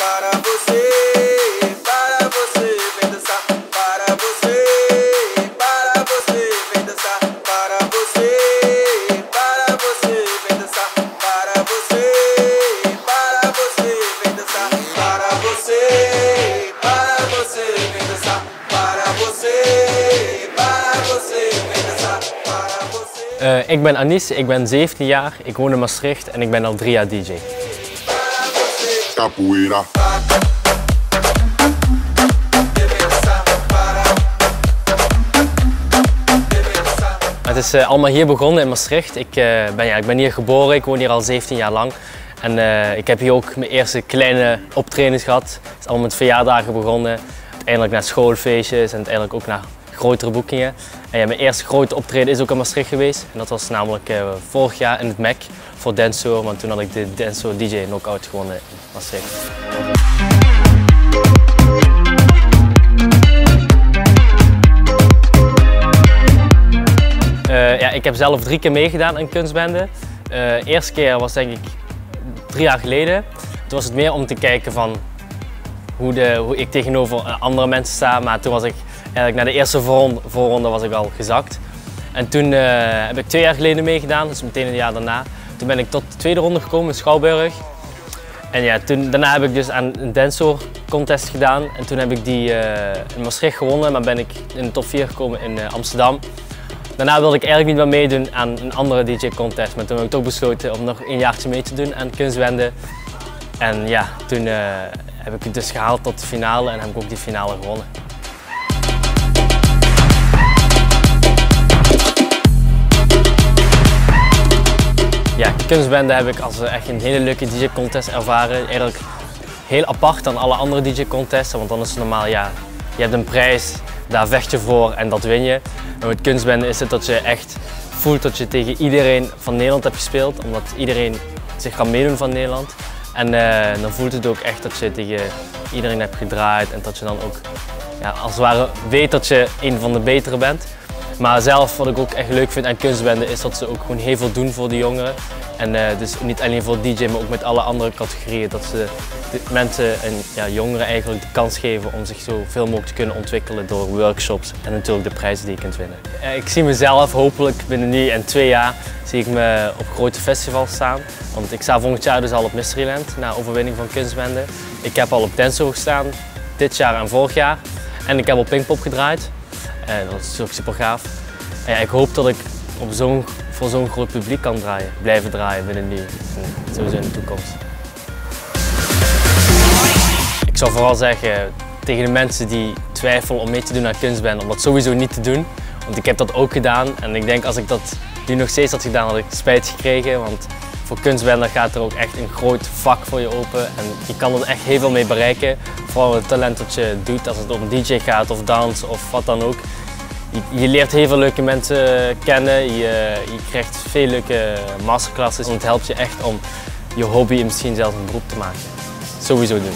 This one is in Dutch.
para você, vem dançar, para você, vem dançar, para você, vem dançar, para você, vem dançar, para você, vem dançar, para você, vem dançar, para você. Ik ben Anis, ik ben 17 jaar, ik woon in Maastricht en ik ben al 3 jaar DJ. Capoeira. Het is allemaal hier begonnen in Maastricht. Ik ben hier geboren, ik woon hier al 17 jaar lang. En ik heb hier ook mijn eerste kleine optredens gehad. Het is allemaal met verjaardagen begonnen. Uiteindelijk naar schoolfeestjes en uiteindelijk ook naar grotere boekingen. En ja, mijn eerste grote optreden is ook in Maastricht geweest. En dat was namelijk vorig jaar in het MEC voor Dancehall, want toen had ik de Dancehall DJ Knockout gewonnen in Maastricht. Ja, ik heb zelf 3 keer meegedaan in kunstbende. De eerste keer was denk ik 3 jaar geleden. Toen was het meer om te kijken van hoe ik tegenover andere mensen sta, maar toen was ik eigenlijk na de eerste voorronde was ik al gezakt. En toen heb ik 2 jaar geleden meegedaan, dus meteen een jaar daarna. Toen ben ik tot de tweede ronde gekomen in Schouwburg. En ja, daarna heb ik dus aan een dancehall contest gedaan. En toen heb ik die in Maastricht gewonnen, maar ben ik in de top 4 gekomen in Amsterdam. Daarna wilde ik eigenlijk niet meer meedoen aan een andere DJ-contest, maar toen heb ik toch besloten om nog een jaartje mee te doen aan kunstbende. En ja, toen heb ik het dus gehaald tot de finale en heb ik ook die finale gewonnen. Ja, kunstbende heb ik als echt een hele leuke DJ-contest ervaren. Eigenlijk heel apart dan alle andere DJ-contesten, want dan is het normaal, ja, je hebt een prijs, daar vecht je voor en dat win je. En met kunstbende is het dat je echt voelt dat je tegen iedereen van Nederland hebt gespeeld, omdat iedereen zich kan meedoen van Nederland. En dan voelt het ook echt dat je tegen iedereen hebt gedraaid en dat je dan ook ja, als het ware weet dat je een van de betere bent. Maar zelf, wat ik ook echt leuk vind aan kunstbende, is dat ze ook gewoon heel veel doen voor de jongeren. En dus niet alleen voor DJ, maar ook met alle andere categorieën. Dat ze de mensen en ja, jongeren eigenlijk de kans geven om zich zoveel mogelijk te kunnen ontwikkelen door workshops en natuurlijk de prijzen die je kunt winnen. Ik zie mezelf hopelijk binnen nu en 2 jaar zie ik me op grote festivals staan. Want ik sta volgend jaar dus al op Mysteryland na overwinning van kunstbende. Ik heb al op Dancehall gestaan, dit jaar en vorig jaar. En ik heb op Pinkpop gedraaid. Dat is ook super gaaf. En ja, ik hoop dat ik voor zo'n groot publiek kan blijven draaien binnen nu en sowieso in de toekomst. Ik zou vooral zeggen tegen de mensen die twijfelen om mee te doen aan kunstbende, om dat sowieso niet te doen. Want ik heb dat ook gedaan en ik denk als ik dat nu nog steeds had gedaan, had ik spijt gekregen. Want voor kunstbende gaat er ook echt een groot vak voor je open en je kan er echt heel veel mee bereiken. Vooral het talent dat je doet, als het om DJ gaat of dans of wat dan ook. Je leert heel veel leuke mensen kennen, je krijgt veel leuke masterclasses en het helpt je echt om je hobby misschien zelfs een beroep te maken. Sowieso doen.